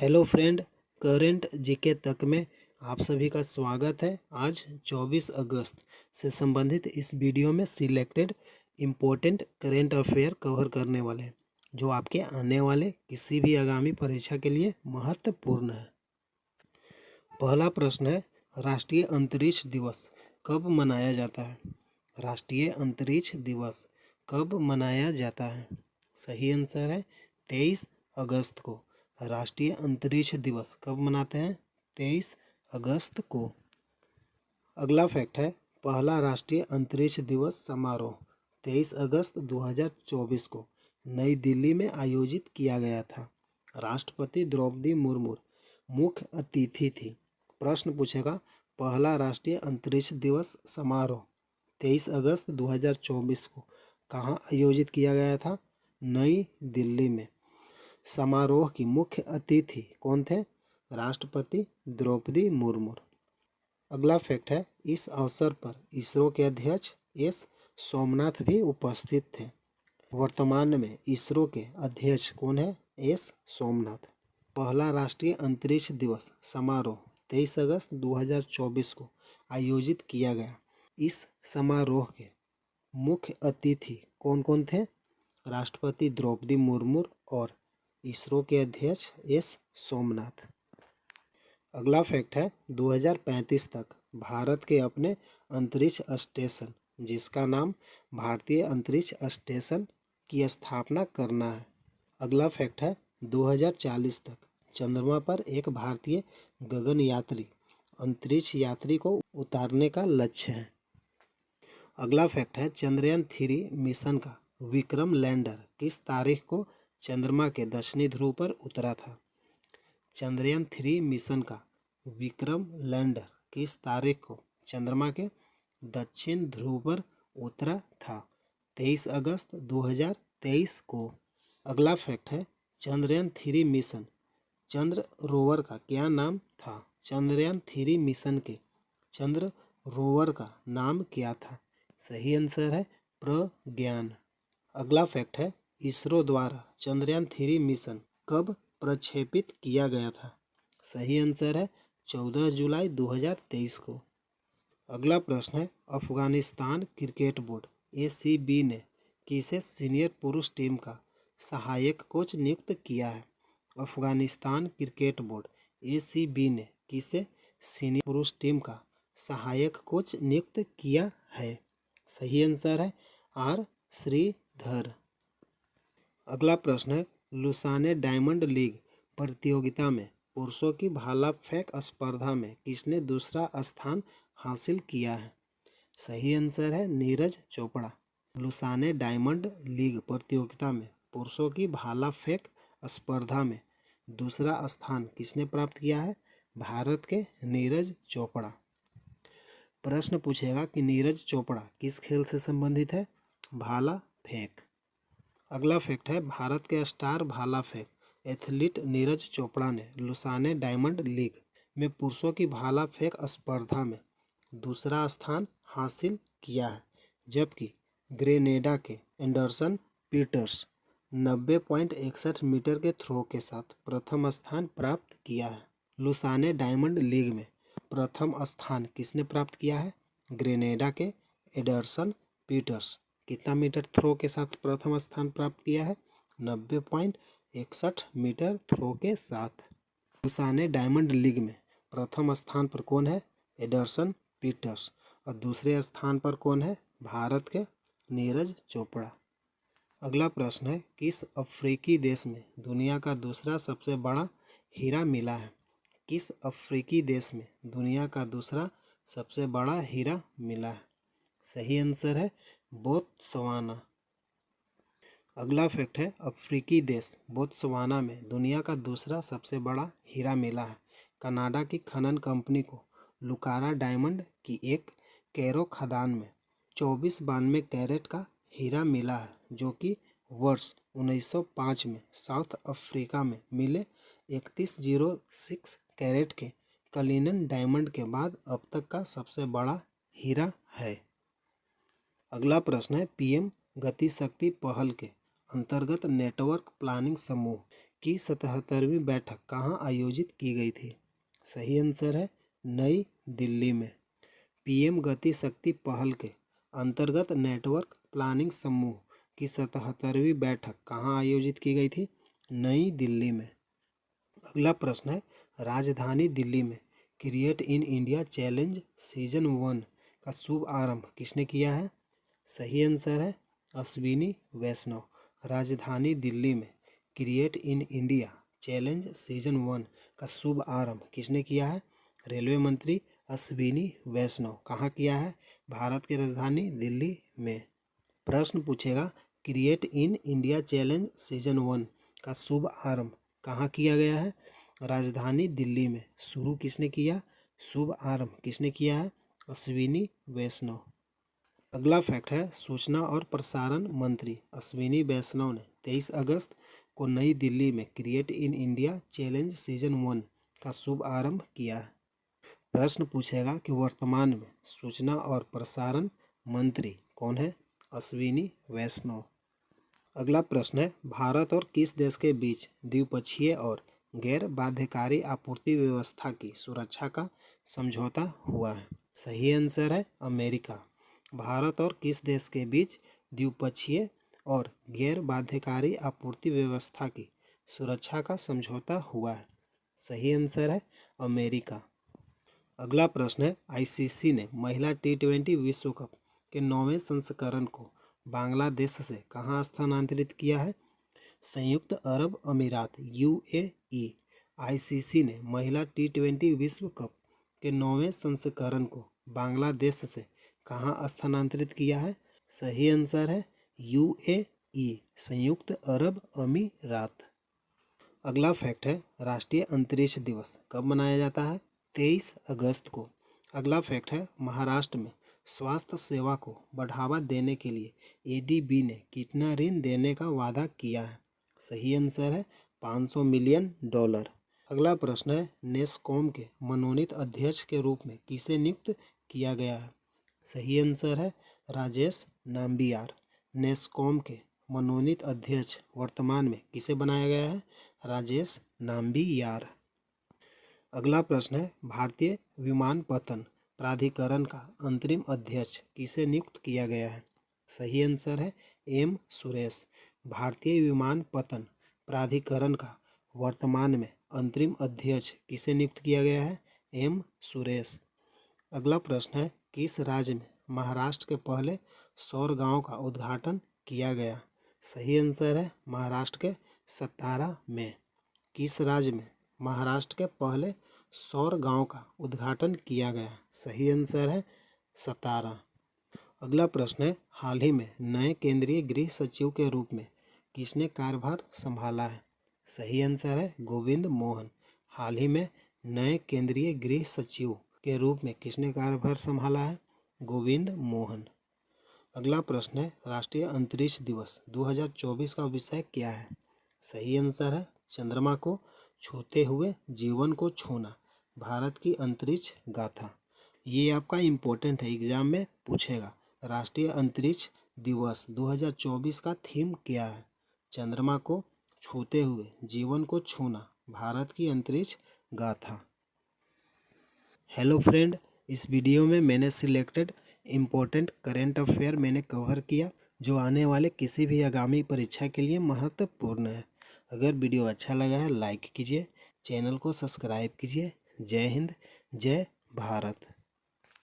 Hello friend, current GK तक में आप सभी का स्वागत है। आज 24 अगस्त से संबंधित इस वीडियो में selected important current affair cover करने वाले हैं जो आपके आने वाले किसी भी आगामी परीक्षा के लिए महत्वपूर्ण है। पहला प्रश्न है, राष्ट्रीय अंतरिक्ष दिवस कब मनाया जाता है? राष्ट्रीय अंतरिक्ष दिवस कब मनाया जाता है? सही आंसर है 23 अगस्त को। राष्ट्रीय अंतरिक्ष दिवस कब मनाते हैं? 23 अगस्त को। अगला फैक्ट है, पहला राष्ट्रीय अंतरिक्ष दिवस समारोह 23 अगस्त 2024 को नई दिल्ली में आयोजित किया गया था। राष्ट्रपति द्रौपदी मुर्मू मुख्य अतिथि थी। प्रश्न पूछेगा, पहला राष्ट्रीय अंतरिक्ष दिवस समारोह 23 अगस्त 2024 को कहाँ आयोजित किया गया था? नई दिल्ली में। समारोह की मुख्य अतिथि कौन थे? राष्ट्रपति द्रौपदी मुर्मू। अगला फैक्ट है, इस अवसर पर इसरो के अध्यक्ष एस सोमनाथ भी उपस्थित थे। वर्तमान में इसरो के अध्यक्ष कौन है? एस सोमनाथ। पहला राष्ट्रीय अंतरिक्ष दिवस समारोह 23 अगस्त 2024 को आयोजित किया गया। इस समारोह के मुख्य अतिथि कौन कौन थे? राष्ट्रपति द्रौपदी मुर्मू और इसरो के अध्यक्ष एस सोमनाथ। अगला फैक्ट है, 2035 तक भारत के अपने अंतरिक्ष स्टेशन जिसका नाम भारतीय अंतरिक्ष स्टेशन की स्थापना करना है। अगला फैक्ट है, 2040 तक चंद्रमा पर एक भारतीय गगनयात्री अंतरिक्ष यात्री को उतारने का लक्ष्य है। अगला फैक्ट है, चंद्रयान 3 मिशन का विक्रम लैंडर किस तारीख को चंद्रमा के दक्षिणी ध्रुव पर उतरा था? चंद्रयान 3 मिशन का विक्रम लैंडर किस तारीख को चंद्रमा के दक्षिण ध्रुव पर उतरा था? 23 अगस्त 2023 को। अगला फैक्ट है, चंद्रयान 3 मिशन चंद्र रोवर का क्या नाम था? चंद्रयान 3 मिशन के चंद्र रोवर का नाम क्या था? सही आंसर है प्रज्ञान। अगला फैक्ट है, इसरो द्वारा चंद्रयान 3 मिशन कब प्रक्षेपित किया गया था? सही आंसर है 14 जुलाई 2023 को। अगला प्रश्न है, अफगानिस्तान क्रिकेट बोर्ड ACB ने किसे सीनियर पुरुष टीम का सहायक कोच नियुक्त किया है? अफगानिस्तान क्रिकेट बोर्ड ACB ने किसे सीनियर पुरुष टीम का सहायक कोच नियुक्त किया है? सही आंसर है आर श्रीधर। अगला प्रश्न है, लुसाने डायमंड लीग प्रतियोगिता में पुरुषों की भाला फेंक स्पर्धा में किसने दूसरा स्थान हासिल किया है? सही आंसर है Neeraj Chopra. Lausanne diamond league प्रतियोगिता में पुरुषों की भाला फेंक स्पर्धा में दूसरा स्थान किसने प्राप्त किया है? भारत के नीरज चोपड़ा। प्रश्न पूछेगा कि नीरज चोपड़ा किस खेल से संबंधित है? भाला फेंक। अगला फैक्ट है, भारत के स्टार भाला फेंक एथलीट नीरज चोपड़ा ने लुसाने डायमंड लीग में पुरुषों की भाला फेंक स्पर्धा में दूसरा स्थान हासिल किया है, जबकि ग्रेनेडा के एंडरसन पीटर्स 90.61 मीटर के थ्रो के साथ प्रथम स्थान प्राप्त किया है। लुसाने डायमंड लीग में प्रथम स्थान किसने प्राप्त किया है? ग्रेनेडा के एंडरसन पीटर्स कितना मीटर थ्रो के साथ प्रथम स्थान प्राप्त किया है? 90.61 मीटर थ्रो के साथ। लुसाने डायमंड लीग में प्रथम स्थान पर कौन है? Anderson Peters. और दूसरे स्थान पर कौन है? भारत के नीरज चोपड़ा। अगला प्रश्न है, किस अफ्रीकी देश में दुनिया का दूसरा सबसे बड़ा हीरा मिला है? किस अफ्रीकी देश में दुनिया का दूसरा सबसे बड़ा हीरा मिला है? सही आंसर है बोत्सवाना। अगला फैक्ट है, अफ्रीकी देश बोत्सवाना में दुनिया का दूसरा सबसे बड़ा हीरा मिला है। कनाडा की खनन कंपनी को लुकारा डायमंड की एक कैरो खदान में 2492 कैरेट का हीरा मिला है, जो कि वर्ष 1905 में साउथ अफ्रीका में मिले 3106 कैरेट के कलिनन डायमंड के बाद अब तक का सबसे बड़ा हीरा है। अगला प्रश्न है, PM गति शक्ति पहल के अंतर्गत नेटवर्क प्लानिंग समूह की 77वीं बैठक कहाँ आयोजित की गई थी? सही आंसर है नई दिल्ली में। पीएम गति शक्ति पहल के अंतर्गत नेटवर्क प्लानिंग समूह की 77वीं बैठक कहाँ आयोजित की गई थी? नई दिल्ली में। अगला प्रश्न है, राजधानी दिल्ली में create in India challenge season 1 का शुभ आरंभ किसने किया है? सही आंसर है अश्विनी वैष्णव। राजधानी दिल्ली में create in India challenge season 1 का शुभ आरंभ किसने किया है? रेलवे मंत्री अश्विनी वैष्णव। कहाँ किया है? भारत की राजधानी दिल्ली में। प्रश्न पूछेगा, create in India challenge season 1 का शुभ आरंभ कहाँ किया गया है? राजधानी दिल्ली में। शुरू किसने किया? शुभ आरंभ किसने किया है? अश्विनी वैष्णव। अगला फैक्ट है, सूचना और प्रसारण मंत्री अश्विनी वैष्णव ने 23 अगस्त को नई दिल्ली में create in India challenge season 1 का शुभ आरंभ किया है। प्रश्न पूछेगा कि वर्तमान में सूचना और प्रसारण मंत्री कौन है? अश्विनी वैष्णव। अगला प्रश्न है, भारत और किस देश के बीच द्विपक्षीय और गैर बाध्यकारी आपूर्ति व्यवस्था की सुरक्षा का समझौता हुआ है? सही आंसर है अमेरिका। भारत और किस देश के बीच द्विपक्षीय और गैर बाध्यकारी आपूर्ति व्यवस्था की सुरक्षा का समझौता हुआ है? सही आंसर है अमेरिका। अगला प्रश्न है, आईसीसी ने महिला T20 विश्व कप के 9वें संस्करण को बांग्लादेश से कहाँ स्थानांतरित किया है? संयुक्त अरब अमीरात UAE। आईसीसी ने महिला T20 विश्व कप के 9वें संस्करण को बांग्लादेश से कहाँ स्थानांतरित किया है? सही आंसर है UAE, संयुक्त अरब अमीरात। अगला फैक्ट है, राष्ट्रीय अंतरिक्ष दिवस कब मनाया जाता है? 23 अगस्त को। अगला फैक्ट है, महाराष्ट्र में स्वास्थ्य सेवा को बढ़ावा देने के लिए ADB ने कितना ऋण देने का वादा किया है? सही आंसर है $500 मिलियन। अगला प्रश्न है, नेस्कॉम के मनोनीत अध्यक्ष के रूप में किसे नियुक्त किया गया है? सही आंसर है राजेश नाम्बियार। नेस्कॉम के मनोनीत अध्यक्ष वर्तमान में किसे बनाया गया है? राजेश नाम्बियार। अगला प्रश्न है, भारतीय विमानपत्तन प्राधिकरण का अंतरिम अध्यक्ष किसे नियुक्त किया गया है? सही आंसर है M सुरेश। भारतीय विमानपत्तन प्राधिकरण का वर्तमान में अंतरिम अध्यक्ष किसे नियुक्त किया गया है? M सुरेश। अगला प्रश्न है, किस राज्य में महाराष्ट्र के पहले सौर गांव का उद्घाटन किया गया? सही आंसर है महाराष्ट्र के सतारा में। किस राज्य में महाराष्ट्र के पहले सौर गांव का उद्घाटन किया गया? सही आंसर है सतारा। अगला प्रश्न है, हाल ही में नए केंद्रीय गृह सचिव के रूप में किसने कार्यभार संभाला है? सही आंसर है गोविंद मोहन। हाल ही में नए केंद्रीय गृह सचिव के रूप में किसने कार्यभार संभाला है? गोविंद मोहन। अगला प्रश्न है, राष्ट्रीय अंतरिक्ष दिवस 2024 का विषय क्या है? सही आंसर है चंद्रमा को छूते हुए जीवन को छूना, भारत की अंतरिक्ष गाथा। ये आपका इम्पोर्टेंट है, एग्जाम में पूछेगा। राष्ट्रीय अंतरिक्ष दिवस 2024 का थीम क्या है? चंद्रमा को छूते हुए जीवन को छूना, भारत की अंतरिक्ष गाथा। हेलो फ्रेंड, इस वीडियो में मैंने सिलेक्टेड इम्पोर्टेंट करेंट अफेयर मैंने कवर किया जो आने वाले किसी भी आगामी परीक्षा के लिए महत्वपूर्ण है। अगर वीडियो अच्छा लगा है लाइक कीजिए, चैनल को सब्सक्राइब कीजिए। जय हिंद, जय भारत।